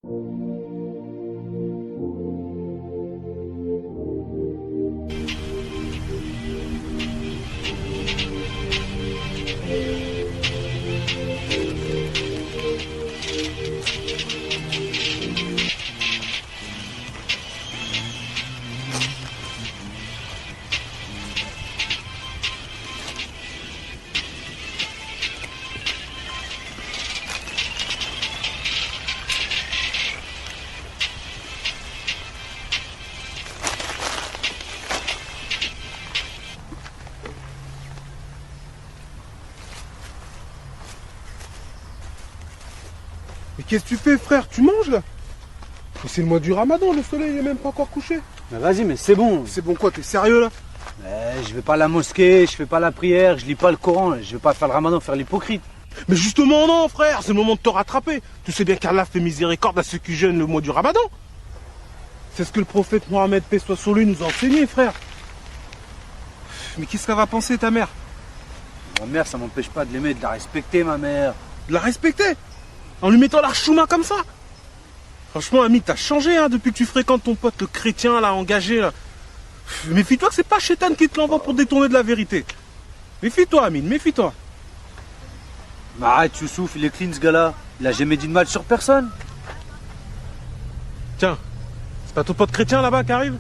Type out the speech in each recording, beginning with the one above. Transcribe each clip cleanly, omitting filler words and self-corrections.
Mais qu'est-ce que tu fais, frère? Tu manges là? Mais c'est le mois du Ramadan, le soleil est même pas encore couché. Mais vas-y, mais c'est bon. C'est bon quoi? T'es sérieux là? Mais je vais pas à la mosquée, je fais pas la prière, je lis pas le Coran, je vais pas faire le Ramadan, faire l'hypocrite. Mais justement non, frère, c'est le moment de te rattraper. Tu sais bien qu'Allah fait miséricorde à ceux qui jeûnent le mois du Ramadan. C'est ce que le prophète Mohammed, paix soit sur lui, nous a enseigné, frère. Mais qu'est-ce qu'elle va penser, ta mère? Ma mère, ça m'empêche pas de l'aimer, de la respecter, ma mère. De la respecter? En lui mettant l'archouma comme ça? Franchement, ami, t'as changé hein, depuis que tu fréquentes ton pote le chrétien là, engagé là. Méfie-toi que c'est pas Chétan qui te l'envoie pour détourner de la vérité. Méfie-toi, Amine, méfie-toi. Mais arrête, Youssouf, il est clean ce gars-là. Il a jamais dit de mal sur personne. Tiens, c'est pas ton pote chrétien là-bas qui arrive?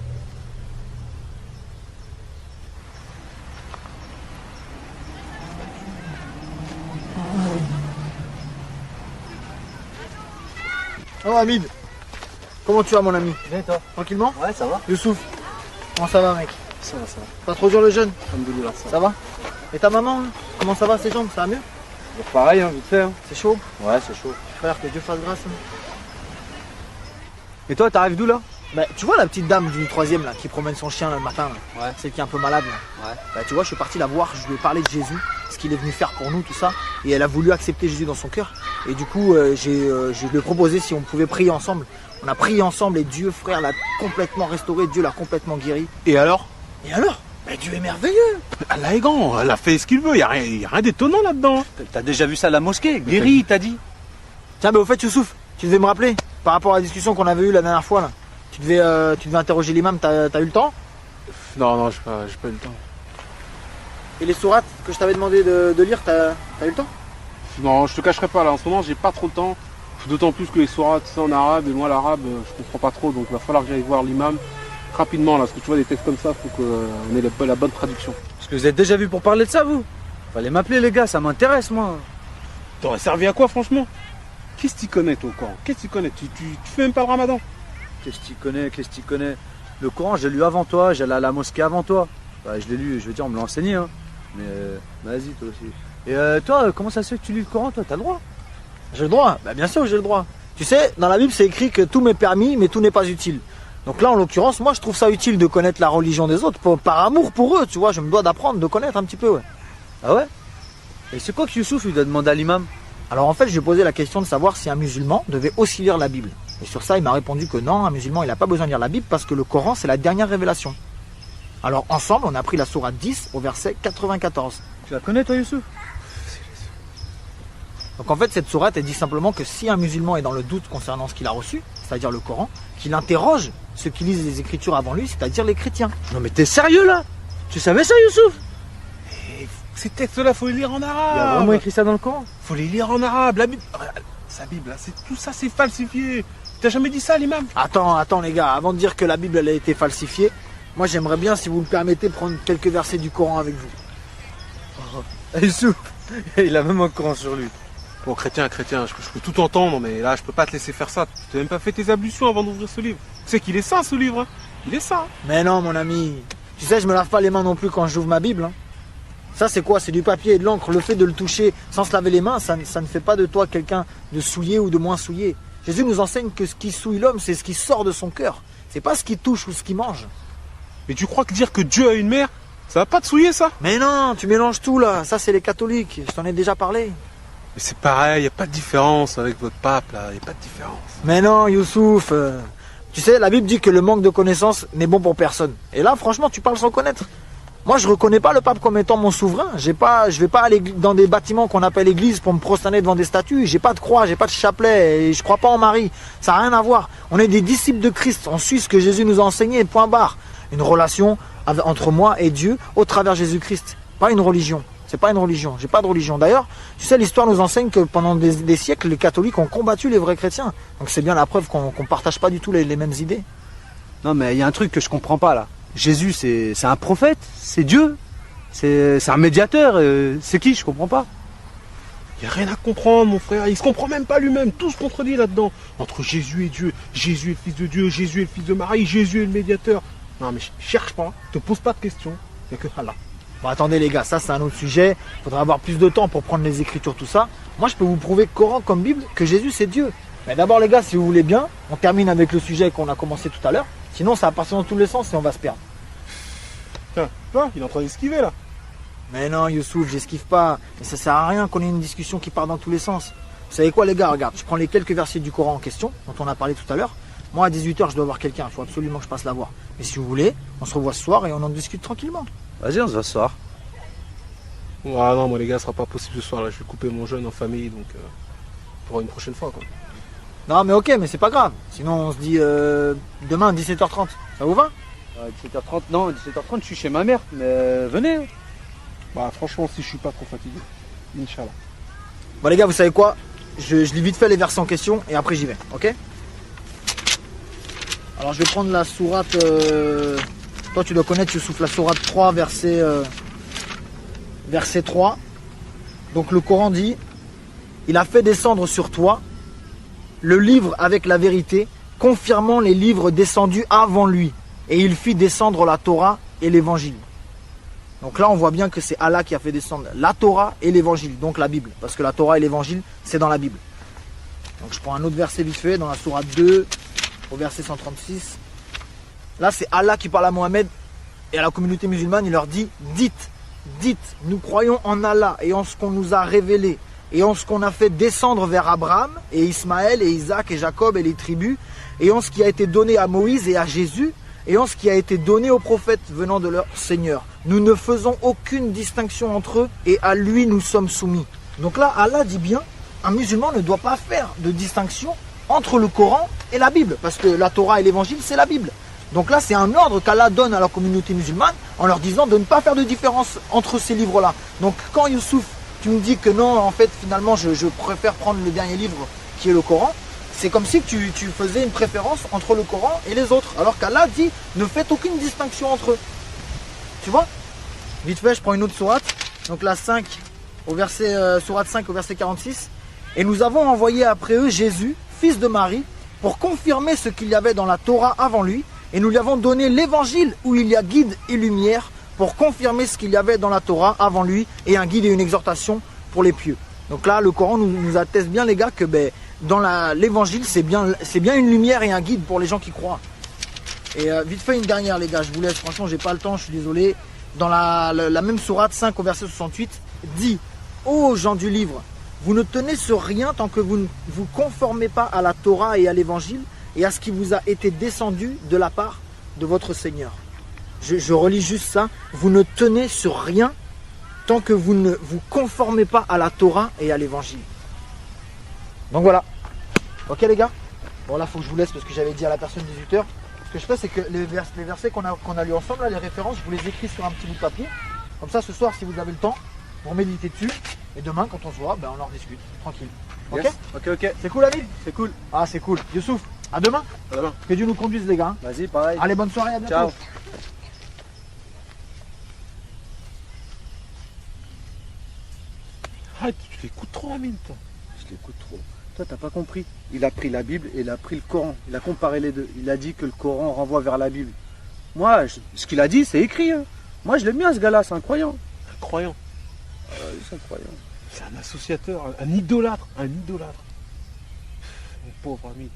Oh Hamid, comment tu vas mon ami? Bien toi? Tranquillement? Ouais, ça va. Youssouf, comment ça va mec? Ça va, ça va. Pas trop dur le jeûne? Alhamdoulilah, Ça va? Et ta maman, hein comment ça va ses jambes? Ça va mieux? Pareil, hein, vite fait. Hein. C'est chaud? Ouais, c'est chaud. Frère, que Dieu fasse grâce. Hein. Et toi, t'arrives d'où là? Bah tu vois la petite dame du 3e là qui promène son chien là, le matin là, Ouais. celle qui est un peu malade là. Ouais. Bah tu vois je suis parti la voir, je lui ai parlé de Jésus, ce qu'il est venu faire pour nous tout ça, et elle a voulu accepter Jésus dans son cœur. Et du coup je lui ai proposé si on pouvait prier ensemble. On a prié ensemble et Dieu frère l'a complètement restauré, Dieu l'a complètement guéri. Et alors? Et alors? Bah Dieu est merveilleux. Allah est grand, elle a fait ce qu'il veut, y a rien d'étonnant là-dedans. T'as déjà vu ça à la mosquée? Guéri, t'as dit? Tiens bah au fait Youssouf, tu devais me rappeler par rapport à la discussion qu'on avait eue la dernière fois là. Tu devais interroger l'imam, t'as eu le temps? Non, j'ai pas eu le temps. Et les sourates que je t'avais demandé de lire, t'as eu le temps? Non, je te cacherai pas là, en ce moment j'ai pas trop le temps. D'autant plus que les sourates c'est en arabe et moi l'arabe je comprends pas trop, donc il va falloir que j'aille voir l'imam rapidement là, parce que tu vois des textes comme ça, faut qu'on ait la bonne traduction. Parce que vous êtes déjà vu pour parler de ça, vous? Fallait m'appeler les gars, ça m'intéresse moi. T'aurais servi à quoi franchement? Qu'est-ce que tu connais toi au Coran? Qu'est-ce que tu connais? Tu fais même pas le Ramadan? Qu'est-ce que tu connais? Le Coran, j'ai lu avant toi, j'allais à la mosquée avant toi. Bah, je l'ai lu, je veux dire, on me l'a enseigné. Hein. Mais vas-y, toi aussi. Et toi, comment ça se fait que tu lis le Coran? Toi, t'as le droit? J'ai le droit? Bah bien sûr j'ai le droit. Tu sais, dans la Bible c'est écrit que tout m'est permis, mais tout n'est pas utile. Donc là, en l'occurrence, moi je trouve ça utile de connaître la religion des autres, par amour pour eux, tu vois, je me dois d'apprendre, de connaître un petit peu, ouais. Ah ouais? Et c'est quoi que Youssouf lui a demandé à l'imam? Alors en fait, je lui ai posé la question de savoir si un musulman devait aussi lire la Bible. Et sur ça, il m'a répondu que non, un musulman, il n'a pas besoin de lire la Bible parce que le Coran, c'est la dernière révélation. Alors ensemble, on a pris la sourate 10 au verset 94. Tu la connais toi, Youssouf? Donc en fait, cette sourate, elle dit simplement que si un musulman est dans le doute concernant ce qu'il a reçu, c'est-à-dire le Coran, qu'il interroge ceux qui lisent les Écritures avant lui, c'est-à-dire les chrétiens. Non mais t'es sérieux là? Tu savais ça, Youssouf? Ces textes-là, faut les lire en Il y a arabe. vraiment écrit ça dans le Coran? Faut les lire en arabe. La Bible, sa Bible, là, tout ça, c'est falsifié. T'as jamais dit ça, l'imam? Attends les gars, avant de dire que la Bible elle a été falsifiée, moi j'aimerais bien, si vous le permettez, prendre quelques versets du Coran avec vous. Youssouf, il a même un Coran sur lui. Bon, chrétien, je peux tout entendre, mais là, je peux pas te laisser faire ça. Tu n'as même pas fait tes ablutions avant d'ouvrir ce livre. Tu sais qu'il est saint, ce livre. Hein. Il est saint. Mais non, mon ami. Tu sais, je me lave pas les mains non plus quand j'ouvre ma Bible. Hein. Ça, c'est quoi? C'est du papier et de l'encre. Le fait de le toucher sans se laver les mains, ça ne fait pas de toi quelqu'un de souillé ou de moins souillé. Jésus nous enseigne que ce qui souille l'homme, c'est ce qui sort de son cœur. C'est pas ce qui touche ou ce qui mange. Mais tu crois que dire que Dieu a une mère, ça va pas te souiller, ça? Mais non, tu mélanges tout là. Ça, c'est les catholiques. Je t'en ai déjà parlé. Mais c'est pareil, y a pas de différence avec votre pape, là. Y a pas de différence. Mais non, Youssouf. Tu sais, la Bible dit que le manque de connaissances n'est bon pour personne. Et là, franchement, tu parles sans connaître. Moi, je reconnais pas le pape comme étant mon souverain. Je vais pas aller dans des bâtiments qu'on appelle église pour me prosterner devant des statues. J'ai pas de croix, j'ai pas de chapelet et je crois pas en Marie. Ça n'a rien à voir. On est des disciples de Christ. On suit ce que Jésus nous a enseigné, point barre. Une relation entre moi et Dieu au travers Jésus-Christ. Pas une religion. C'est pas une religion. J'ai pas de religion. D'ailleurs, tu sais, l'histoire nous enseigne que pendant des siècles, les catholiques ont combattu les vrais chrétiens. Donc c'est bien la preuve qu'on partage pas du tout les mêmes idées. Non, mais il y a un truc que je comprends pas là. Jésus, c'est un prophète, c'est Dieu, c'est un médiateur. C'est qui? Je comprends pas. Il n'y a rien à comprendre, mon frère. Il se comprend même pas lui-même. Tout se contredit là-dedans. Entre Jésus et Dieu. Jésus est le fils de Dieu. Jésus est le fils de Marie. Jésus est le médiateur. Non, mais cherche pas. Te pose pas de questions. Il n'y a que Allah. Bon, attendez les gars, ça c'est un autre sujet. Il faudra avoir plus de temps pour prendre les écritures, tout ça. Moi, je peux vous prouver Coran comme Bible que Jésus c'est Dieu. Mais d'abord les gars, si vous voulez bien, on termine avec le sujet qu'on a commencé tout à l'heure. Sinon, ça va partir dans tous les sens et on va se perdre. Tiens, toi, il est en train d'esquiver là. Mais non, Youssouf, j'esquive pas. Mais ça sert à rien qu'on ait une discussion qui part dans tous les sens. Vous savez quoi les gars, regarde, je prends les quelques versets du Coran en question, dont on a parlé tout à l'heure. Moi à 18h, je dois voir quelqu'un, il faut absolument que je passe la voir. Mais si vous voulez, on se revoit ce soir et on en discute tranquillement. Vas-y, on se voit ce soir. Ah non, moi les gars, ce sera pas possible ce soir là. Je vais couper mon jeûne en famille, donc pour une prochaine fois quoi. Non mais ok, mais c'est pas grave. Sinon on se dit demain 17h30. Ça vous va? 17h30, non, 17h30, je suis chez ma mère, mais venez. Bah franchement, si je suis pas trop fatigué, Inch'Allah. Bon les gars, vous savez quoi? Je lis vite fait les versets en question et après j'y vais, ok? Alors je vais prendre la sourate... Toi tu dois connaître, Youssouf, la sourate 3, verset 3. Donc le Coran dit: il a fait descendre sur toi le livre avec la vérité, confirmant les livres descendus avant lui. Et il fit descendre la Torah et l'évangile. Donc là on voit bien que c'est Allah qui a fait descendre la Torah et l'évangile, donc la Bible. Parce que la Torah et l'évangile, c'est dans la Bible. Donc je prends un autre verset vite fait, dans la sourate 2, au verset 136. Là c'est Allah qui parle à Mohammed et à la communauté musulmane, il leur dit: dites, nous croyons en Allah et en ce qu'on nous a révélé et en ce qu'on a fait descendre vers Abraham et Ismaël et Isaac et Jacob et les tribus, et en ce qui a été donné à Moïse et à Jésus, et en ce qui a été donné aux prophètes venant de leur Seigneur. Nous ne faisons aucune distinction entre eux et à lui nous sommes soumis. Donc là, Allah dit bien, un musulman ne doit pas faire de distinction entre le Coran et la Bible, parce que la Torah et l'évangile, c'est la Bible. Donc là, c'est un ordre qu'Allah donne à la communauté musulmane en leur disant de ne pas faire de différence entre ces livres-là. Donc quand Youssouf, tu me dis que non, en fait, finalement, je préfère prendre le dernier livre qui est le Coran, c'est comme si tu faisais une préférence entre le Coran et les autres. Alors qu'Allah dit, ne faites aucune distinction entre eux. Tu vois? Vite fait, je prends une autre sourate. Donc la 5, sourate 5 au verset 46. Et nous avons envoyé après eux Jésus, fils de Marie, pour confirmer ce qu'il y avait dans la Torah avant lui. Et nous lui avons donné l'évangile où il y a guide et lumière pour confirmer ce qu'il y avait dans la Torah avant lui, et un guide et une exhortation pour les pieux. Donc là, le Coran nous atteste bien les gars que dans l'évangile, c'est bien une lumière et un guide pour les gens qui croient. Et vite fait une dernière les gars, je vous laisse, franchement j'ai pas le temps, je suis désolé. Dans la même sourate 5 au verset 68, dit: ô gens du livre, vous ne tenez sur rien tant que vous ne vous conformez pas à la Torah et à l'évangile et à ce qui vous a été descendu de la part de votre Seigneur. Je relis juste ça. Vous ne tenez sur rien tant que vous ne vous conformez pas à la Torah et à l'évangile. Donc voilà. Ok les gars? Bon là faut que je vous laisse parce que j'avais dit à la personne 18h. Ce que je fais c'est que les versets qu'on a lus ensemble, là, les références, je vous les écris sur un petit bout de papier. Comme ça ce soir si vous avez le temps, vous méditez dessus. Et demain quand on se voit, on en discute. Tranquille. Ok? Yes. Ok. C'est cool David? C'est cool. Ah c'est cool. Youssouf, à demain. À demain. Que Dieu nous conduise les gars. Vas-y, pareil. Allez, bonne soirée, à bientôt. Ciao. Arrête, tu l'écoutes trop, Amine, toi. Je l'écoute trop. Toi, t'as pas compris. Il a pris la Bible et il a pris le Coran. Il a comparé les deux. Il a dit que le Coran renvoie vers la Bible. Moi, ce qu'il a dit, c'est écrit. Hein. Moi, je l'aime bien, ce gars-là. C'est un croyant. Un croyant. C'est un croyant. C'est un associateur, un idolâtre. Un idolâtre. Mon pauvre ami.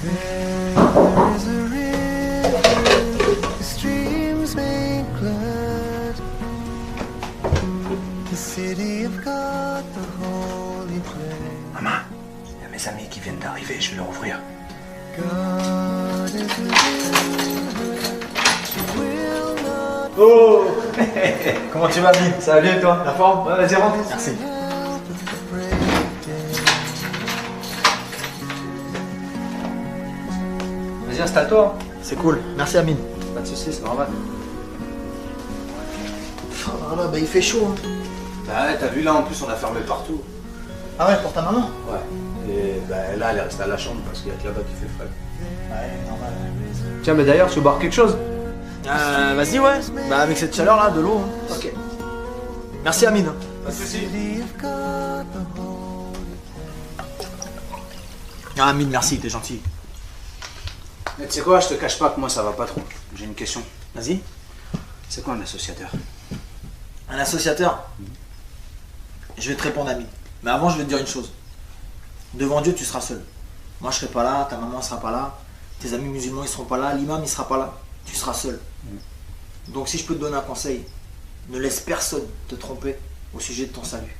There is a river, the streams make blood. The city of God, the holy place. Maman, il y a mes amis qui viennent d'arriver, je vais leur ouvrir. God is a river, she will not Oh Comment tu vas, Mine? Ça va bien toi? La forme? Ouais, vas-y, rentre. Merci. help of the brave day. Vas-y, installe-toi. C'est cool. Merci, Amine. Pas de soucis, c'est normal. Voilà, bah il fait chaud. Hein. Bah ouais, t'as vu là en plus on a fermé partout. Ah ouais, pour ta maman? Ouais. Et bah là elle est restée à la chambre parce qu'il y a que là-bas qui fait frais. Ouais, normal. Tiens mais d'ailleurs tu veux boire quelque chose? Vas-y, ouais. Bah avec cette chaleur là, de l'eau. Hein. Ok. Merci, Amine. Pas de soucis. City of God, the holy. Ah, Amine, merci, t'es gentil. Mais tu sais quoi, je te cache pas que moi ça va pas trop. J'ai une question. Vas-y. C'est quoi un associateur? Un associateur? Je vais te répondre, Amine. Mais avant, je vais te dire une chose. Devant Dieu, tu seras seul. Moi, je serai pas là, ta maman sera pas là, tes amis musulmans, ils seront pas là, l'imam, il sera pas là. Tu seras seul. Donc, si je peux te donner un conseil, ne laisse personne te tromper au sujet de ton salut.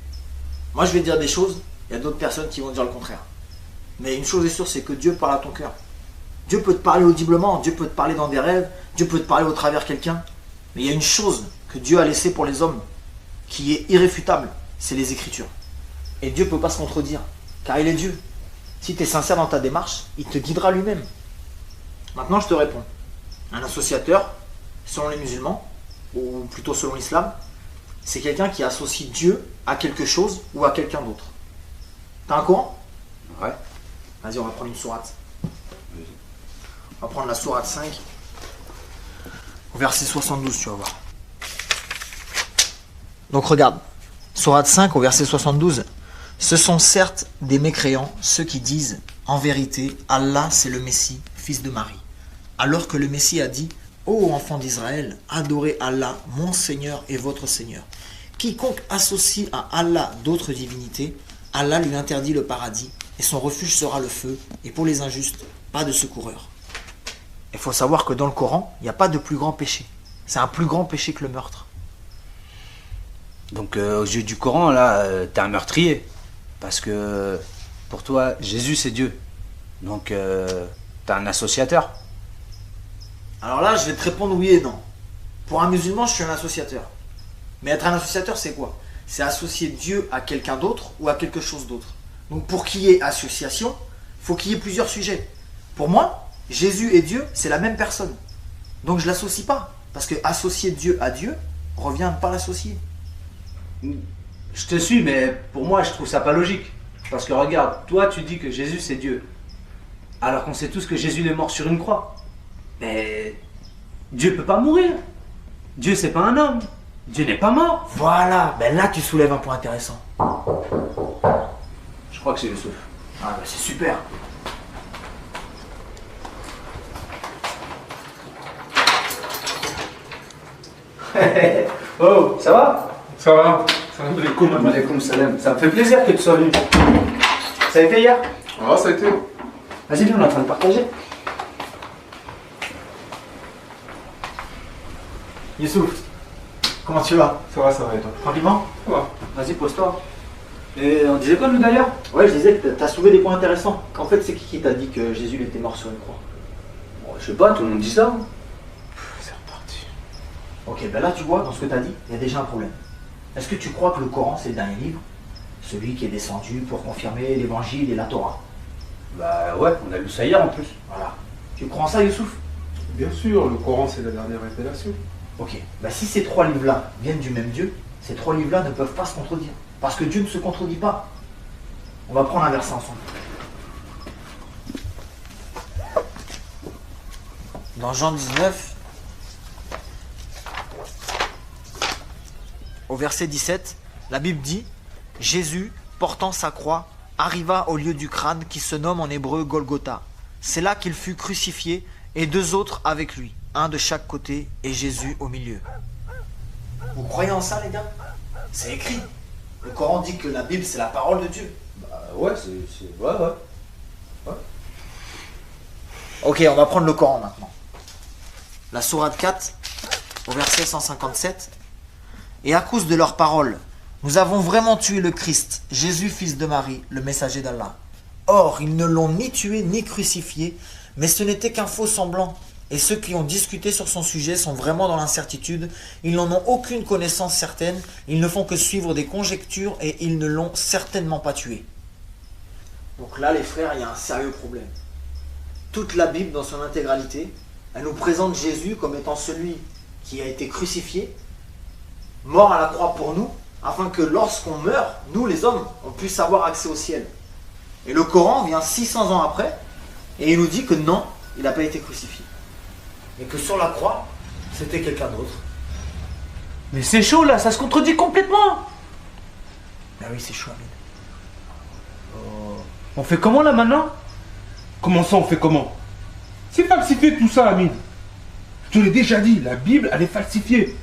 Moi, je vais te dire des choses, il y a d'autres personnes qui vont dire le contraire. Mais une chose est sûre, c'est que Dieu parle à ton cœur. Dieu peut te parler audiblement, Dieu peut te parler dans des rêves, Dieu peut te parler au travers de quelqu'un. Mais il y a une chose que Dieu a laissée pour les hommes, qui est irréfutable, c'est les Écritures. Et Dieu ne peut pas se contredire, car il est Dieu. Si tu es sincère dans ta démarche, il te guidera lui-même. Maintenant, je te réponds. Un associateur, selon les musulmans, ou plutôt selon l'islam, c'est quelqu'un qui associe Dieu à quelque chose ou à quelqu'un d'autre. T'as un Coran? Ouais. Vas-y, on va prendre une sourate. On va prendre la sourate 5, au verset 72, tu vas voir. Donc regarde, sourate 5 au verset 72. Ce sont certes des mécréants, ceux qui disent, en vérité, Allah c'est le Messie, fils de Marie. Alors que le Messie a dit, ô enfants d'Israël, adorez Allah, mon Seigneur et votre Seigneur. Quiconque associe à Allah d'autres divinités, Allah lui interdit le paradis, et son refuge sera le feu, et pour les injustes, pas de secoureur. Il faut savoir que dans le Coran, il n'y a pas de plus grand péché. C'est un plus grand péché que le meurtre. Donc aux yeux du Coran, là, t'es un meurtrier. Parce que pour toi, Jésus c'est Dieu. Donc t'es un associateur. Alors là, je vais te répondre oui et non. Pour un musulman, je suis un associateur. Mais être un associateur, c'est quoi? C'est associer Dieu à quelqu'un d'autre ou à quelque chose d'autre. Donc pour qu'il y ait association, il faut qu'il y ait plusieurs sujets. Pour moi, Jésus et Dieu, c'est la même personne. Donc je ne l'associe pas. Parce que associer Dieu à Dieu revient à ne pas l'associer. Je te suis mais pour moi je trouve ça pas logique. Parce que regarde, toi tu dis que Jésus c'est Dieu. Alors qu'on sait tous que Jésus est mort sur une croix. Mais Dieu peut pas mourir. Dieu c'est pas un homme. Dieu n'est pas mort. Voilà, ben là tu soulèves un point intéressant. Je crois que c'est Youssouf. Ah ben c'est super. Oh, ça va? Ça va? Salam alaikum. Alaykoum salam. Ça me fait plaisir que tu sois venu. Ça a été hier? Ah, ça a été. Vas-y, viens, on est en train de partager. Youssouf, comment tu vas? Ça va et toi? Tranquillement? Ça va. Vas-y, pose-toi. Et on disait quoi nous d'ailleurs? Ouais, je disais que t'as soulevé des points intéressants. En fait, c'est qui t'a dit que Jésus il était mort sur une croix? Bon, je sais pas, tout le monde dit ça. C'est reparti. Ok, ben là tu vois, dans ce que t'as dit, il y a déjà un problème. Est-ce que tu crois que le Coran c'est le dernier livre? Celui qui est descendu pour confirmer l'évangile et la Torah? Bah ouais, on a lu ça hier en plus. Voilà. Tu crois en ça, Youssouf? Bien sûr, le Coran c'est la dernière révélation. Ok. Ben si ces trois livres-là viennent du même Dieu, ces trois livres-là ne peuvent pas se contredire. Parce que Dieu ne se contredit pas. On va prendre un verset ensemble. Dans Jean 19, au verset 17, la Bible dit « Jésus, portant sa croix, arriva au lieu du crâne qui se nomme en hébreu Golgotha. C'est là qu'il fut crucifié et deux autres avec lui, un de chaque côté et Jésus au milieu. » Vous croyez en ça, les gars? C'est écrit. Le Coran dit que la Bible, c'est la parole de Dieu. Bah ouais, c'est... Ouais. Ok, on va prendre le Coran maintenant. La sourate 4, au verset 157. Et à cause de leurs paroles, nous avons vraiment tué le Christ, Jésus, fils de Marie, le messager d'Allah. Or, ils ne l'ont ni tué ni crucifié, mais ce n'était qu'un faux semblant. Et ceux qui ont discuté sur son sujet sont vraiment dans l'incertitude. Ils n'en ont aucune connaissance certaine. Ils ne font que suivre des conjectures et ils ne l'ont certainement pas tué. Donc là, les frères, il y a un sérieux problème. Toute la Bible, dans son intégralité, elle nous présente Jésus comme étant celui qui a été crucifié, mort à la croix pour nous, afin que lorsqu'on meurt, nous les hommes, on puisse avoir accès au ciel. Et le Coran vient 600 ans après, et il nous dit que non, il n'a pas été crucifié. Et que sur la croix, c'était quelqu'un d'autre. Mais c'est chaud là, ça se contredit complètement. Ben oui, c'est chaud, Amine. On fait comment là maintenant? Comment ça, on fait comment? C'est falsifié tout ça, Amine. Je te l'ai déjà dit, la Bible, elle est falsifiée.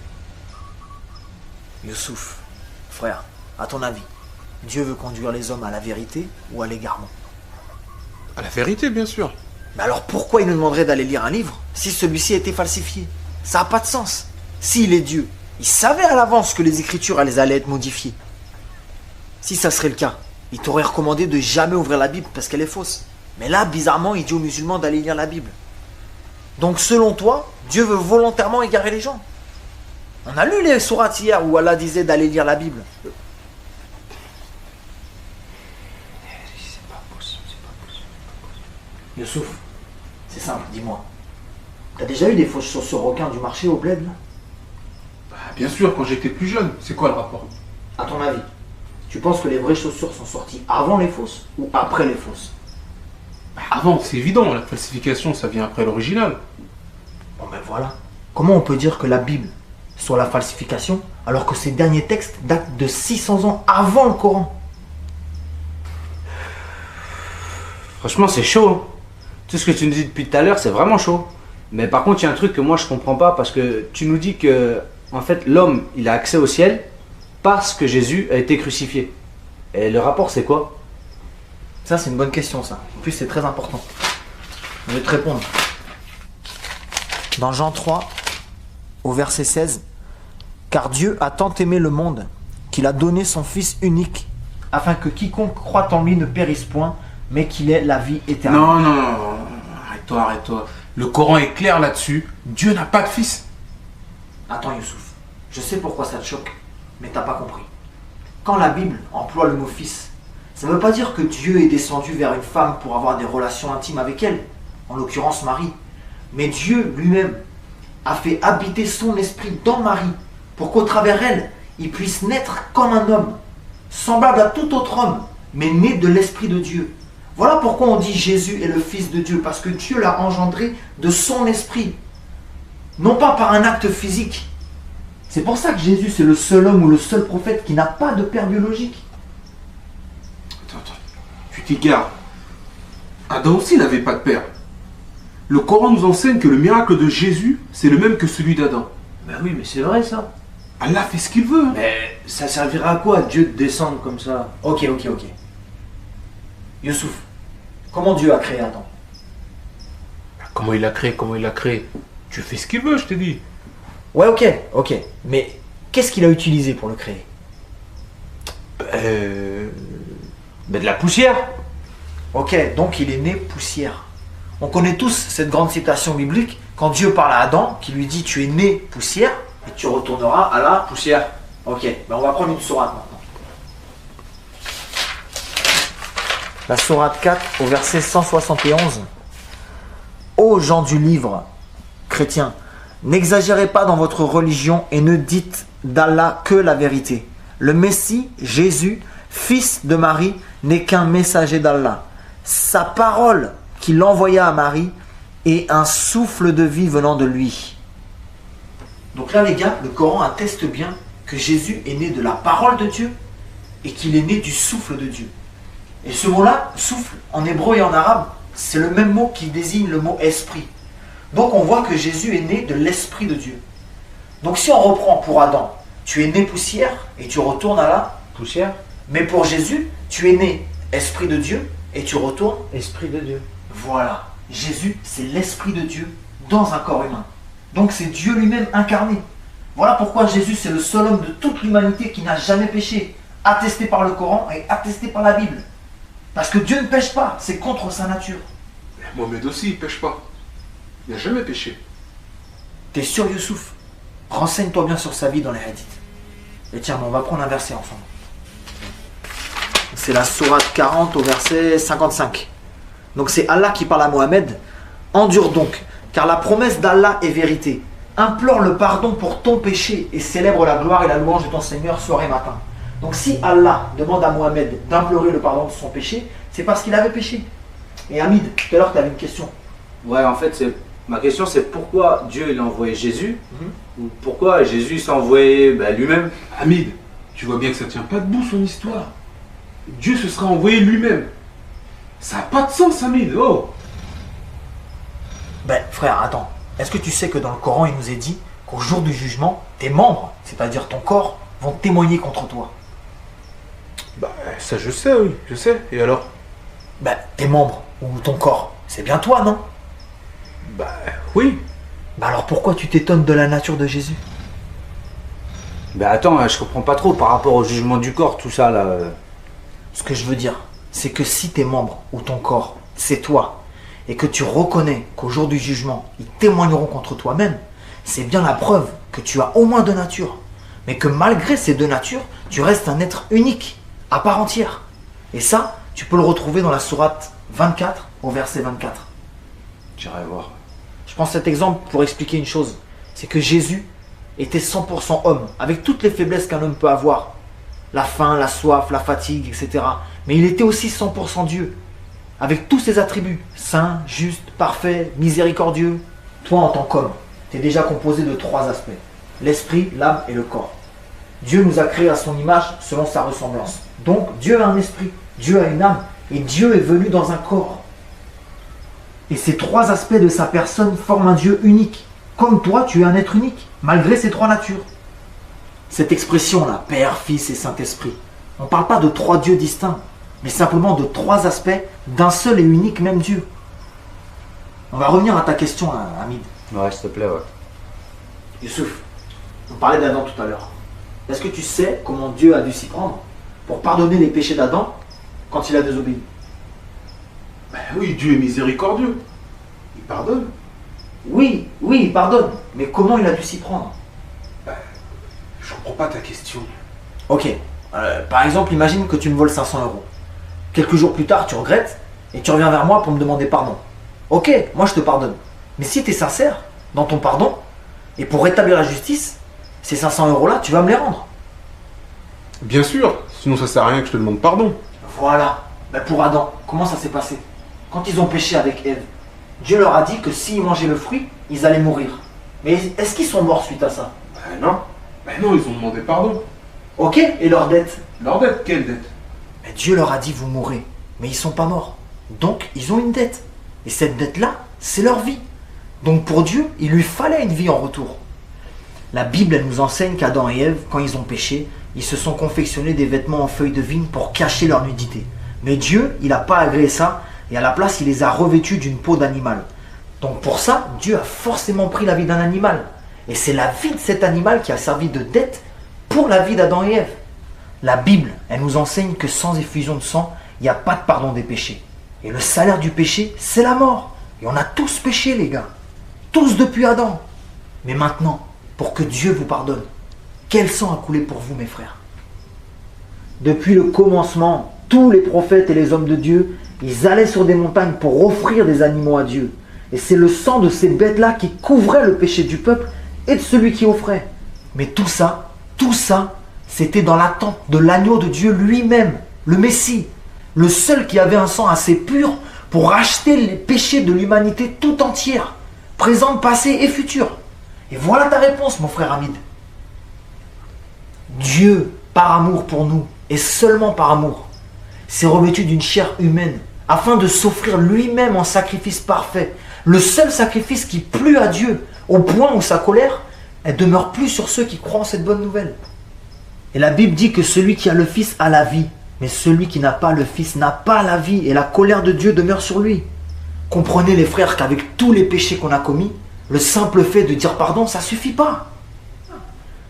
Youssouf, frère, à ton avis, Dieu veut conduire les hommes à la vérité ou à l'égarement? À la vérité, bien sûr. Mais alors pourquoi il nous demanderait d'aller lire un livre si celui-ci a été falsifié? Ça n'a pas de sens. S'il est Dieu, il savait à l'avance que les Écritures elles allaient être modifiées. Si ça serait le cas, il t'aurait recommandé de jamais ouvrir la Bible parce qu'elle est fausse. Mais là, bizarrement, il dit aux musulmans d'aller lire la Bible. Donc selon toi, Dieu veut volontairement égarer les gens. On a lu les sourates hier où Allah disait d'aller lire la Bible. Youssouf, c'est simple, dis-moi. T'as déjà eu des fausses chaussures requins du marché au bled là? Bah, bien sûr, quand j'étais plus jeune. C'est quoi le rapport? À ton avis, tu penses que les vraies chaussures sont sorties avant les fausses ou après les fausses? Bah, avant, c'est évident. La falsification, ça vient après l'original. Bon ben voilà. Comment on peut dire que la Bible soit la falsification alors que ces derniers textes datent de 600 ans avant le Coran? Franchement, c'est chaud. Hein. Tout ce que tu nous dis depuis tout à l'heure, c'est vraiment chaud. Mais par contre, il y a un truc que moi je comprends pas parce que tu nous dis que en fait l'homme il a accès au ciel parce que Jésus a été crucifié. Et le rapport c'est quoi? Ça c'est une bonne question ça. En plus c'est très important. Je vais te répondre. Dans Jean 3, au verset 16, car Dieu a tant aimé le monde qu'il a donné son Fils unique afin que quiconque croit en lui ne périsse point mais qu'il ait la vie éternelle. Non, non, non. Arrête-toi, arrête-toi. Le Coran est clair là-dessus. Dieu n'a pas de fils. Attends Youssouf, je sais pourquoi ça te choque, mais t'as pas compris. Quand la Bible emploie le mot fils, ça ne veut pas dire que Dieu est descendu vers une femme pour avoir des relations intimes avec elle, en l'occurrence Marie. Mais Dieu lui-même a fait habiter son esprit dans Marie, pour qu'au travers elle, il puisse naître comme un homme, semblable à tout autre homme, mais né de l'esprit de Dieu. Voilà pourquoi on dit Jésus est le Fils de Dieu, parce que Dieu l'a engendré de son esprit, non pas par un acte physique. C'est pour ça que Jésus c'est le seul homme ou le seul prophète qui n'a pas de père biologique. Attends, tu t'égares. Adam aussi n'avait pas de père. Le Coran nous enseigne que le miracle de Jésus, c'est le même que celui d'Adam. Bah oui, mais c'est vrai ça. Allah fait ce qu'il veut. Hein. Mais ça servira à quoi Dieu de descendre comme ça? Ok. Youssouf, comment Dieu a créé Adam? Comment il l'a créé? Tu fais ce qu'il veut, je t'ai dit. Ouais, ok. Mais qu'est-ce qu'il a utilisé pour le créer? De la poussière. Ok, donc il est né poussière. On connaît tous cette grande citation biblique quand Dieu parle à Adam, qui lui dit tu es né poussière et tu retourneras à la poussière. Ok, ben on va prendre une sourate maintenant. La sourate 4 au verset 171. Ô gens du livre, chrétiens, n'exagérez pas dans votre religion et ne dites d'Allah que la vérité. Le Messie, Jésus, fils de Marie, n'est qu'un messager d'Allah. Sa parole qu'il envoya à Marie est un souffle de vie venant de lui. Donc là les gars, le Coran atteste bien que Jésus est né de la parole de Dieu et qu'il est né du souffle de Dieu. Et ce mot-là, souffle, en hébreu et en arabe, c'est le même mot qui désigne le mot esprit. Donc on voit que Jésus est né de l'esprit de Dieu. Donc si on reprend pour Adam, tu es né poussière et tu retournes à la Poussière. Mais pour Jésus, tu es né esprit de Dieu et tu retournes Esprit de Dieu. Voilà. Jésus, c'est l'Esprit de Dieu dans un corps humain. Donc c'est Dieu lui-même incarné. Voilà pourquoi Jésus, c'est le seul homme de toute l'humanité qui n'a jamais péché, attesté par le Coran et attesté par la Bible. Parce que Dieu ne pêche pas, c'est contre sa nature. Mohamed aussi, il pêche pas. Il n'a jamais péché. T'es sûr, Youssouf? Renseigne-toi bien sur sa vie dans les hadiths. Et tiens, on va prendre un verset ensemble. C'est la sourate 40 au verset 55. Donc c'est Allah qui parle à Mohammed. Endure donc, car la promesse d'Allah est vérité. Implore le pardon pour ton péché et célèbre la gloire et la louange de ton Seigneur soir et matin. Donc si Allah demande à Mohammed d'implorer le pardon de son péché, c'est parce qu'il avait péché. Et Hamid, tout à l'heure tu avais une question. Ouais, en fait, ma question c'est pourquoi Dieu il a envoyé Jésus ou pourquoi Jésus s'est envoyé lui-même. Hamid, tu vois bien que ça tient pas debout son histoire. Dieu se sera envoyé lui-même. Ça n'a pas de sens, Hamid. Oh. Ben frère, attends. Est-ce que tu sais que dans le Coran il nous est dit qu'au jour du jugement, tes membres, c'est-à-dire ton corps, vont témoigner contre toi? Bah, ça je sais, oui, je sais. Et alors? Ben tes membres ou ton corps, c'est bien toi, non? Bah, oui. Ben alors pourquoi tu t'étonnes de la nature de Jésus? Ben attends, je comprends pas trop par rapport au jugement du corps, tout ça là. Ce que je veux dire, c'est que si tes membres ou ton corps, c'est toi, et que tu reconnais qu'au jour du jugement, ils témoigneront contre toi-même, c'est bien la preuve que tu as au moins deux natures, mais que malgré ces deux natures, tu restes un être unique, à part entière. Et ça, tu peux le retrouver dans la sourate 24 au verset 24. J'irai voir. Je prends cet exemple pour expliquer une chose, c'est que Jésus était 100% homme, avec toutes les faiblesses qu'un homme peut avoir. La faim, la soif, la fatigue, etc. Mais il était aussi 100% Dieu, avec tous ses attributs, saint, juste, parfait, miséricordieux. Toi, en tant qu'homme, tu es déjà composé de trois aspects, l'esprit, l'âme et le corps. Dieu nous a créés à son image selon sa ressemblance. Donc, Dieu a un esprit, Dieu a une âme, et Dieu est venu dans un corps. Et ces trois aspects de sa personne forment un Dieu unique. Comme toi, tu es un être unique, malgré ces trois natures. Cette expression-là, Père, Fils et Saint-Esprit, on ne parle pas de trois dieux distincts, mais simplement de trois aspects d'un seul et unique même Dieu. On va revenir à ta question, Hamid. Ouais, s'il te plaît, ouais. Youssouf, on parlait d'Adam tout à l'heure. Est-ce que tu sais comment Dieu a dû s'y prendre pour pardonner les péchés d'Adam quand il a désobéi? Bah oui, Dieu est miséricordieux. Il pardonne. Oui, il pardonne, mais comment il a dû s'y prendre? Je comprends pas ta question. Ok, par exemple, imagine que tu me voles 500 euros. Quelques jours plus tard, tu regrettes et tu reviens vers moi pour me demander pardon. Ok, moi je te pardonne. Mais si tu es sincère dans ton pardon, et pour rétablir la justice, ces 500 euros-là, tu vas me les rendre. Bien sûr, sinon ça sert à rien que je te demande pardon. Voilà. Ben pour Adam, comment ça s'est passé? Quand ils ont péché avec Ève, Dieu leur a dit que s'ils mangeaient le fruit, ils allaient mourir. Mais est-ce qu'ils sont morts suite à ça? Non. Non, ils ont demandé pardon. Ok, et leur dette? Leur dette, quelle dette? Mais Dieu leur a dit vous mourrez, mais ils sont pas morts. Donc ils ont une dette. Et cette dette-là, c'est leur vie. Donc pour Dieu, il lui fallait une vie en retour. La Bible, elle nous enseigne qu'Adam et Ève, quand ils ont péché, ils se sont confectionnés des vêtements en feuilles de vigne pour cacher leur nudité. Mais Dieu, il n'a pas agréé ça, et à la place, il les a revêtus d'une peau d'animal. Donc pour ça, Dieu a forcément pris la vie d'un animal. Et c'est la vie de cet animal qui a servi de dette pour la vie d'Adam et Ève. La Bible, elle nous enseigne que sans effusion de sang, il n'y a pas de pardon des péchés. Et le salaire du péché, c'est la mort. Et on a tous péché, les gars. Tous depuis Adam. Mais maintenant, pour que Dieu vous pardonne, quel sang a coulé pour vous, mes frères? Depuis le commencement, tous les prophètes et les hommes de Dieu, ils allaient sur des montagnes pour offrir des animaux à Dieu. Et c'est le sang de ces bêtes-là qui couvrait le péché du peuple et de celui qui offrait. Mais tout ça, c'était dans l'attente de l'agneau de Dieu lui-même, le Messie, le seul qui avait un sang assez pur pour racheter les péchés de l'humanité tout entière, présente, passée et future. Et voilà ta réponse, mon frère Hamid. Dieu, par amour pour nous, et seulement par amour, s'est revêtu d'une chair humaine afin de s'offrir lui-même en sacrifice parfait, le seul sacrifice qui plut à Dieu, au point où sa colère, elle demeure plus sur ceux qui croient en cette bonne nouvelle. Et la Bible dit que celui qui a le Fils a la vie, mais celui qui n'a pas le Fils n'a pas la vie, et la colère de Dieu demeure sur lui. Comprenez les frères qu'avec tous les péchés qu'on a commis, le simple fait de dire pardon, ça suffit pas.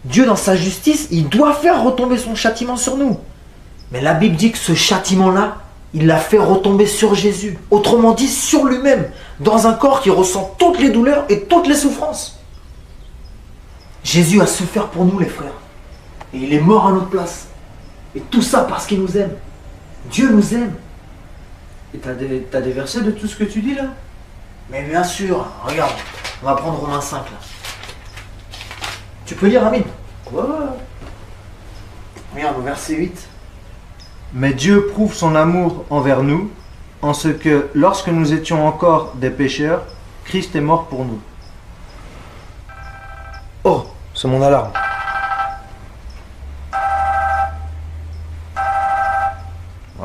Dieu dans sa justice, il doit faire retomber son châtiment sur nous. Mais la Bible dit que ce châtiment-là, il l'a fait retomber sur Jésus. Autrement dit, sur lui-même, dans un corps qui ressent toutes les douleurs et toutes les souffrances. Jésus a souffert pour nous les frères. Et il est mort à notre place. Et tout ça parce qu'il nous aime. Dieu nous aime. Et t'as des versets de tout ce que tu dis là? Mais bien sûr, regarde, on va prendre Romains 5 là. Tu peux lire, Amine? Ouais. Regarde, au verset 8. Mais Dieu prouve son amour envers nous, en ce que, lorsque nous étions encore des pécheurs, Christ est mort pour nous. Oh, c'est mon alarme.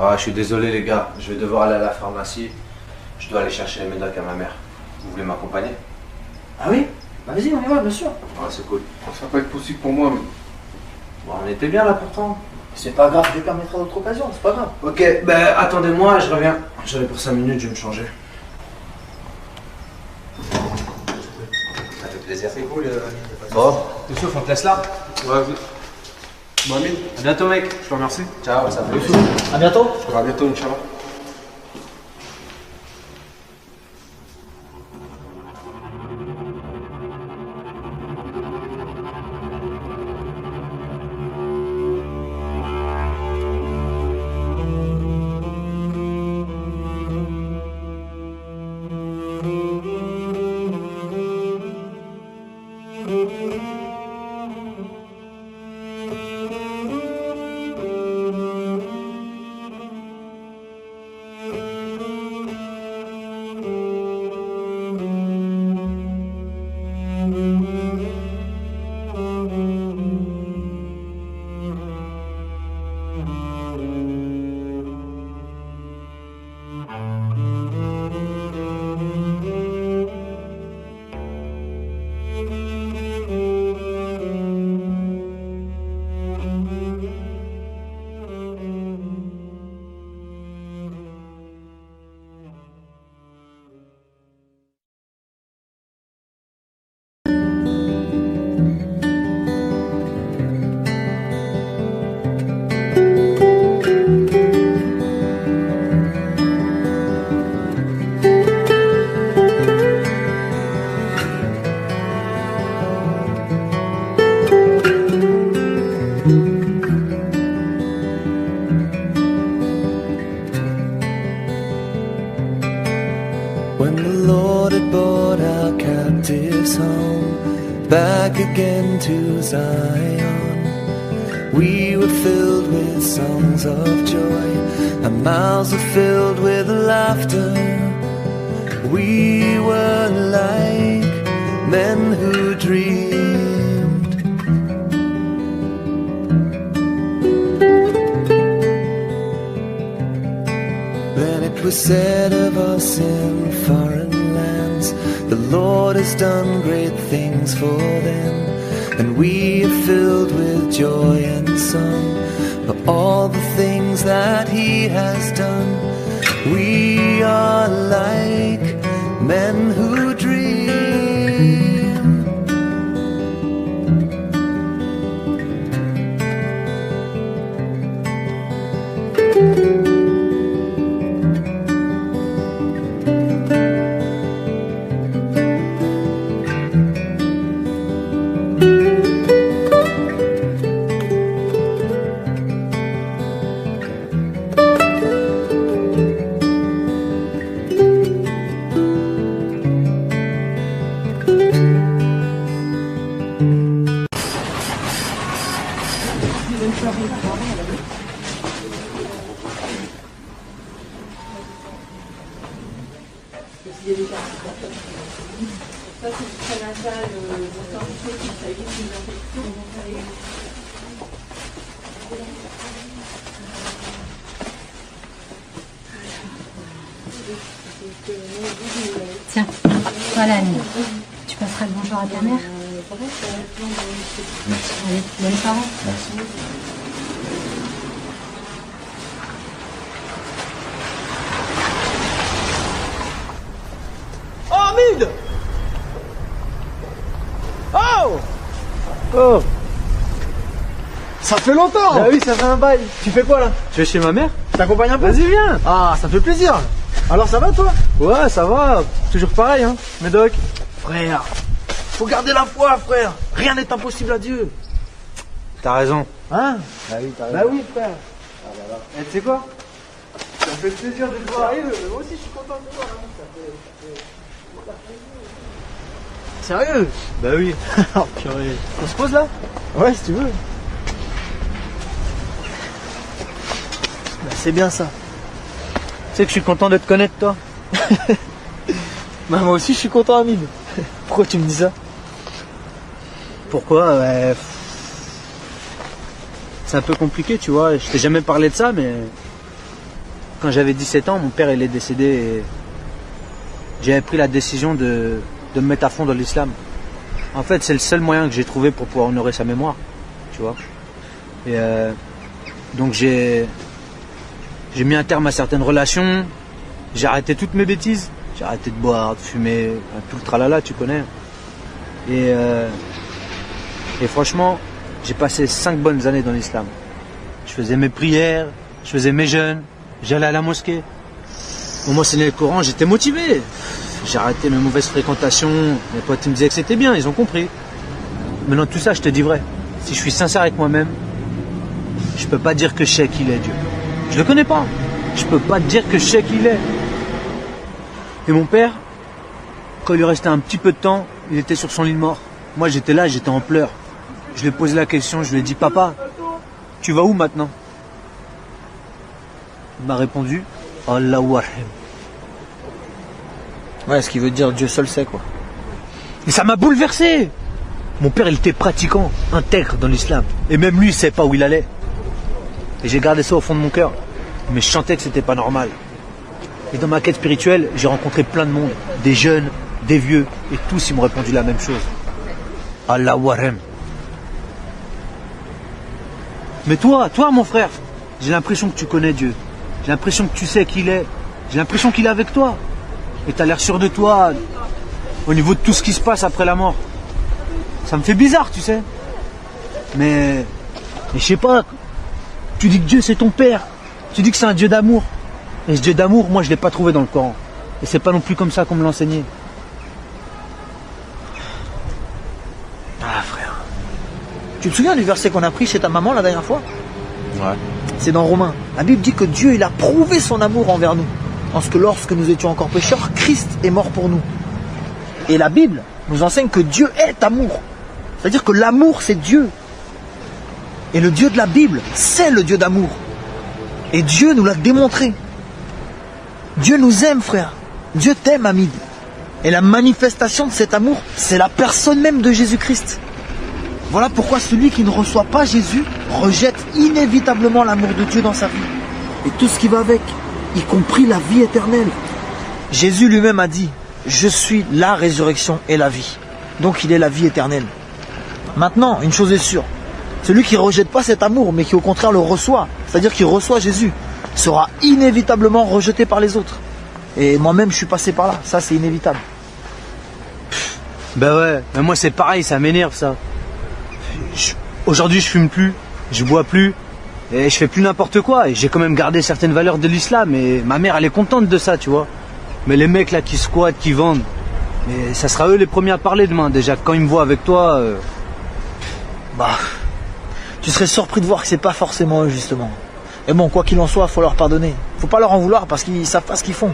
Ah, je suis désolé les gars, je vais devoir aller à la pharmacie. Je dois aller chercher les médocs à ma mère. Vous voulez m'accompagner? Ah oui? Bah vas-y, on y va, bien sûr. Ouais, c'est cool. Ça va pas être possible pour moi, mais... Bon, on était bien là pourtant. C'est pas grave, je te permettrai d'autres occasions, c'est pas grave. Ok, ben attendez-moi, je reviens. J'allais pour 5 minutes, je vais me changer. Ça fait plaisir. C'est cool. Bon, t'es sûr, on te laisse là? Ouais, vas-y. Bon, Amine, À bientôt mec. je te remercie. Ciao, ça fait. À bientôt. À bientôt, Inch'Allah. When the Lord had brought our captives home, back again to Zion, we were filled with songs of joy, our mouths were filled with laughter. We were like men who dreamed. Then it was said of us in foreign lands, the Lord has done great things for them, and we are filled with joy and song for all the things that He has done. We are like men who dream. Tiens, voilà Annie. Tu passeras le bonjour à ta mère. Allez, bonne soirée. Oh. Ça fait longtemps. Bah oui, ça fait un bail. Tu fais quoi là? Tu es chez ma mère? Tu t'accompagnes un peu? Vas-y, viens. Ah, ça fait plaisir. Alors ça va toi? Ouais, ça va. Toujours pareil, hein. Médoc. Frère, faut garder la foi, frère. Rien n'est impossible à Dieu. T'as raison. Hein? Bah oui, t'as Bah oui, frère. Et tu sais quoi? Ça me fait plaisir de te voir. Moi aussi, je suis content de te voir. Sérieux? Bah oui. Oh purée. On se pose là? Ouais, si tu veux. Bah, c'est bien ça. Tu sais que je suis content de te connaître, toi. Bah, moi aussi, je suis content, Amine. Pourquoi tu me dis ça? Pourquoi? Ouais. C'est un peu compliqué, tu vois. Je t'ai jamais parlé de ça, mais quand j'avais 17 ans, mon père il est décédé et j'avais pris la décision de me mettre à fond dans l'islam. En fait, c'est le seul moyen que j'ai trouvé pour pouvoir honorer sa mémoire, tu vois. Et donc j'ai mis un terme à certaines relations, j'ai arrêté toutes mes bêtises, j'ai arrêté de boire, de fumer, tout le tralala, tu connais. Et franchement, j'ai passé 5 bonnes années dans l'islam. Je faisais mes prières, je faisais mes jeûnes, j'allais à la mosquée. Au m'enseigner le Coran, j'étais motivé. J'ai arrêté mes mauvaises fréquentations, mes potes ils me disaient que c'était bien, ils ont compris. Maintenant tout ça, je te dis vrai. Si je suis sincère avec moi-même, je peux pas dire que je sais qu'il est Dieu. Je le connais pas. Je peux pas te dire que je sais qu'il est. Et mon père, quand il lui restait un petit peu de temps, il était sur son lit de mort. Moi j'étais là, j'étais en pleurs. Je lui ai posé la question, je lui ai dit, papa, tu vas où maintenant? Il m'a répondu, Allahu Arham. Ouais, ce qui veut dire Dieu seul sait quoi. Et ça m'a bouleversé. Mon père, il était pratiquant, intègre dans l'islam. Et même lui, il savait pas où il allait. Et j'ai gardé ça au fond de mon cœur. Mais je sentais que c'était pas normal. Et dans ma quête spirituelle, j'ai rencontré plein de monde. Des jeunes, des vieux. Et tous, ils m'ont répondu la même chose. Allahu Arham. Mais toi, mon frère, j'ai l'impression que tu connais Dieu. J'ai l'impression que tu sais qui il est. J'ai l'impression qu'il est avec toi. Et t'as l'air sûr de toi au niveau de tout ce qui se passe après la mort. Ça me fait bizarre, tu sais. Mais je sais pas. Tu dis que Dieu c'est ton père. Tu dis que c'est un Dieu d'amour. Et ce Dieu d'amour, moi je l'ai pas trouvé dans le Coran. Et c'est pas non plus comme ça qu'on me l'a enseigné. Ah frère. Tu te souviens du verset qu'on a pris chez ta maman la dernière fois? Ouais. C'est dans Romains. La Bible dit que Dieu il a prouvé son amour envers nous. Parce que lorsque nous étions encore pécheurs, Christ est mort pour nous. Et la Bible nous enseigne que Dieu est amour. C'est-à-dire que l'amour, c'est Dieu. Et le Dieu de la Bible, c'est le Dieu d'amour. Et Dieu nous l'a démontré. Dieu nous aime, frère. Dieu t'aime, Hamid. Et la manifestation de cet amour, c'est la personne même de Jésus-Christ. Voilà pourquoi celui qui ne reçoit pas Jésus rejette inévitablement l'amour de Dieu dans sa vie. Et tout ce qui va avec, y compris la vie éternelle. Jésus lui-même a dit, je suis la résurrection et la vie. Donc il est la vie éternelle. Maintenant, une chose est sûre, celui qui ne rejette pas cet amour, mais qui au contraire le reçoit, c'est-à-dire qui reçoit Jésus, sera inévitablement rejeté par les autres. Et moi-même, je suis passé par là, ça c'est inévitable. Ben ouais, mais moi c'est pareil, ça m'énerve ça. Aujourd'hui je fume plus, je bois plus, et je fais plus n'importe quoi. Et j'ai quand même gardé certaines valeurs de l'islam, et ma mère elle est contente de ça, tu vois. Mais les mecs là qui squattent, qui vendent, mais ça sera eux les premiers à parler demain. Déjà quand ils me voient avec toi... Bah, tu serais surpris de voir que c'est pas forcément eux justement. Et bon, quoi qu'il en soit, faut leur pardonner. Faut pas leur en vouloir parce qu'ils savent pas ce qu'ils font.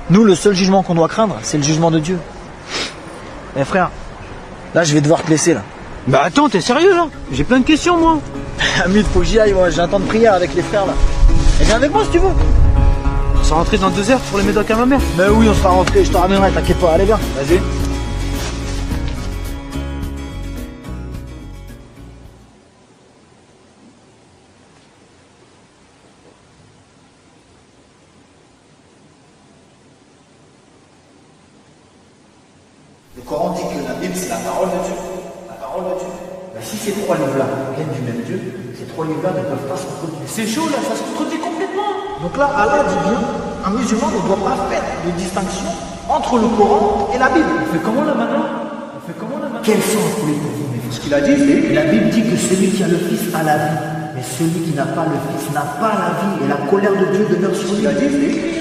Nous, le seul jugement qu'on doit craindre, c'est le jugement de Dieu. Eh frère, là je vais devoir te laisser là. Bah attends, t'es sérieux là? J'ai plein de questions moi. Hamid, faut que j'y aille, moi j'ai un temps de prière avec les frères là. Et viens avec moi si tu veux. On s'est rentré dans 2 heures pour les médocs à ma mère. Mais oui, on sera rentré, je te ramènerai, t'inquiète pas, allez viens. Vas-y. Le Coran dit que la Bible c'est la parole de Dieu. La parole de Dieu. Ben, si ces 3 livres-là viennent du même Dieu, ces 3 livres-là ne peuvent pas se contredire. C'est chaud là, ça se contredit complètement. Donc là, Allah dit bien, un musulman ne doit pas faire de distinction entre le Coran et la Bible. On fait comment là maintenant? Quel sens voulez-vous, mes Ce qu'il a dit, c'est... Et la Bible dit que celui qui a le Fils a la vie, mais celui qui n'a pas le Fils n'a pas la vie, et la colère de Dieu demeure sur lui. Ce qu'il a dit, c'est...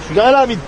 Je suis garé là, Hamid.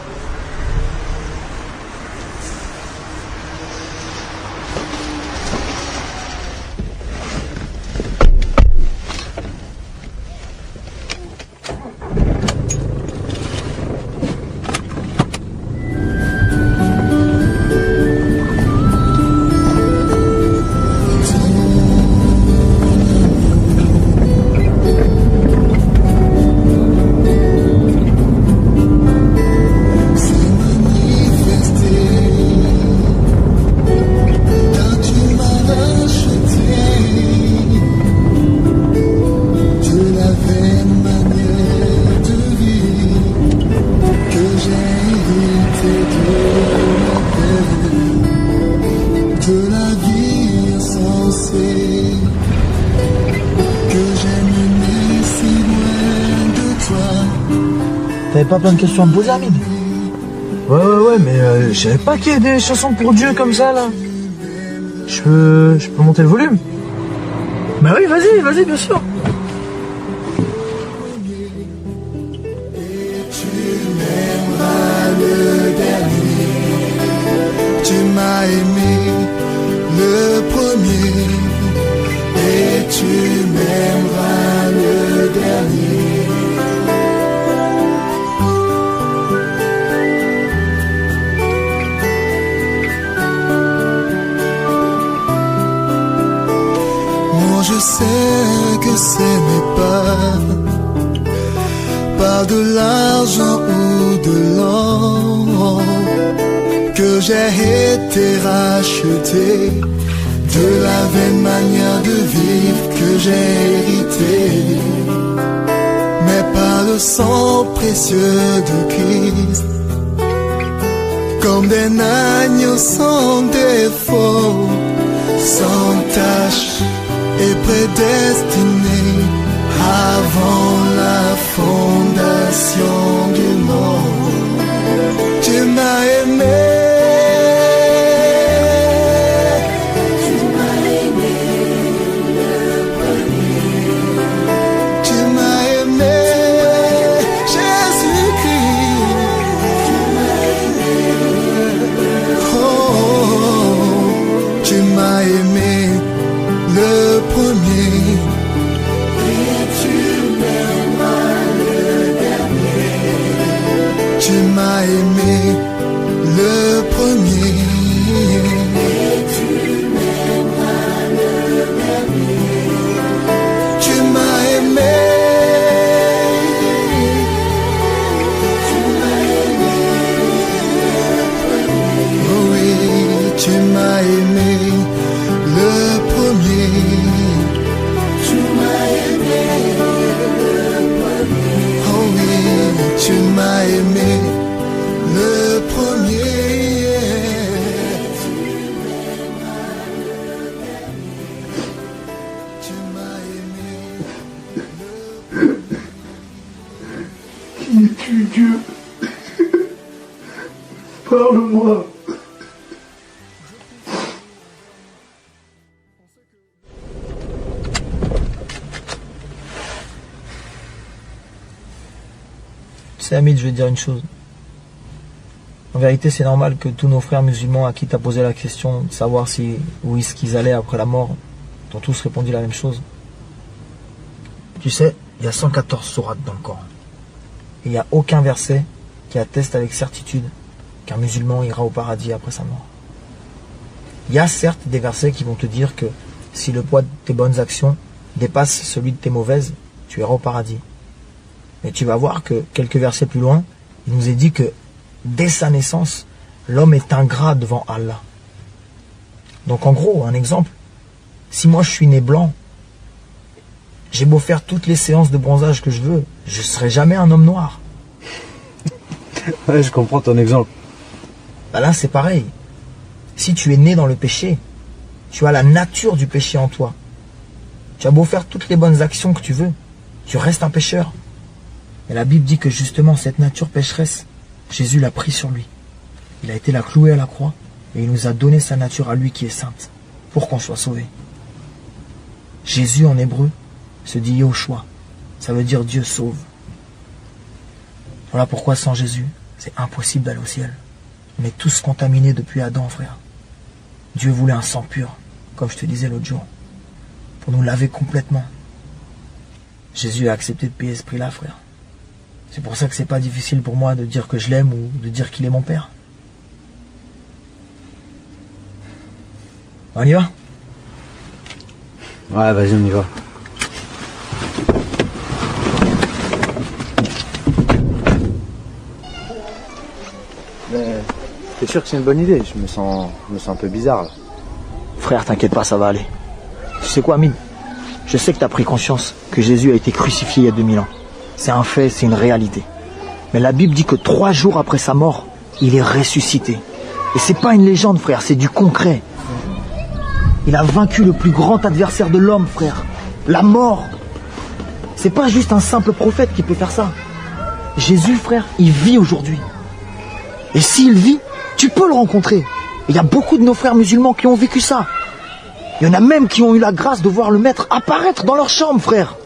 T'avais pas plein de questions à me poser, Hamid? Ouais, mais je savais pas qu'il y a des chansons pour Dieu comme ça, là. Je peux monter le volume? Bah oui, vas-y, bien sûr. Tu m'as aimé le premier et tu m'aimeras le dernier. Moi je sais que ce n'est pas par de l'argent ou de l'or que j'ai été racheté, de la vaine manière de vivre que j'ai hérité, mais par le sang précieux de Christ, comme des agneaux sans défaut, sans tache et prédestiné avant la fondation du monde. Tu m'as aimé. Tu m'as aimé le premier et tu m'aimeras le dernier. Tu m'as aimé. Tu m'as aimé le premier. Oh oui, tu m'as aimé le premier. Tu m'as aimé le premier. Oh oui, tu m'as aimé le premier. Tu m'as aimé le premier. Qui es-tu, Dieu? Parle-moi. C'est Hamid, je vais te dire une chose. En vérité, c'est normal que tous nos frères musulmans à qui tu as posé la question de savoir où est-ce qu'ils allaient après la mort, t'ont tous répondu la même chose. Tu sais, il y a 114 sourates dans le Coran. Et il n'y a aucun verset qui atteste avec certitude qu'un musulman ira au paradis après sa mort. Il y a certes des versets qui vont te dire que si le poids de tes bonnes actions dépasse celui de tes mauvaises, tu iras au paradis. Mais tu vas voir que quelques versets plus loin, il nous est dit que dès sa naissance, l'homme est ingrat devant Allah. Donc en gros, un exemple, si moi je suis né blanc, j'ai beau faire toutes les séances de bronzage que je veux, je ne serai jamais un homme noir. Ouais, je comprends ton exemple. Bah là c'est pareil. Si tu es né dans le péché, tu as la nature du péché en toi. Tu as beau faire toutes les bonnes actions que tu veux, tu restes un pécheur. Et la Bible dit que justement cette nature pécheresse, Jésus l'a pris sur lui. Il a été la cloué à la croix et il nous a donné sa nature à lui qui est sainte pour qu'on soit sauvé. Jésus en hébreu se dit Yoshua. Ça veut dire Dieu sauve. Voilà pourquoi sans Jésus, c'est impossible d'aller au ciel. On est tous contaminés depuis Adam, frère. Dieu voulait un sang pur, comme je te disais l'autre jour, pour nous laver complètement. Jésus a accepté de payer ce prix-là, frère. C'est pour ça que c'est pas difficile pour moi de dire que je l'aime ou de dire qu'il est mon père. On y va? Ouais, vas-y, on y va. Mais t'es sûr que c'est une bonne idée? Je me sens un peu bizarre là. Frère, t'inquiète pas, ça va aller. Tu sais quoi, Amine? Je sais que t'as pris conscience que Jésus a été crucifié il y a 2000 ans. C'est un fait, c'est une réalité. Mais la Bible dit que 3 jours après sa mort, il est ressuscité. Et c'est pas une légende, frère, c'est du concret. Il a vaincu le plus grand adversaire de l'homme, frère. La mort. C'est pas juste un simple prophète qui peut faire ça. Jésus, frère, il vit aujourd'hui. Et s'il vit, tu peux le rencontrer. Il y a beaucoup de nos frères musulmans qui ont vécu ça. Il y en a même qui ont eu la grâce de voir le Maître apparaître dans leur chambre, frère.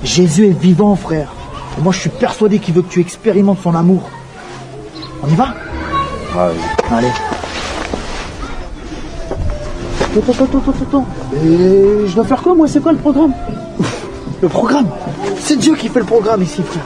Jésus est vivant, frère. Et moi, je suis persuadé qu'il veut que tu expérimentes son amour. On y va? Ouais. Allez. Attends. Et je dois faire quoi, moi? C'est quoi le programme? Le programme? C'est Dieu qui fait le programme ici, frère.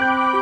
Thank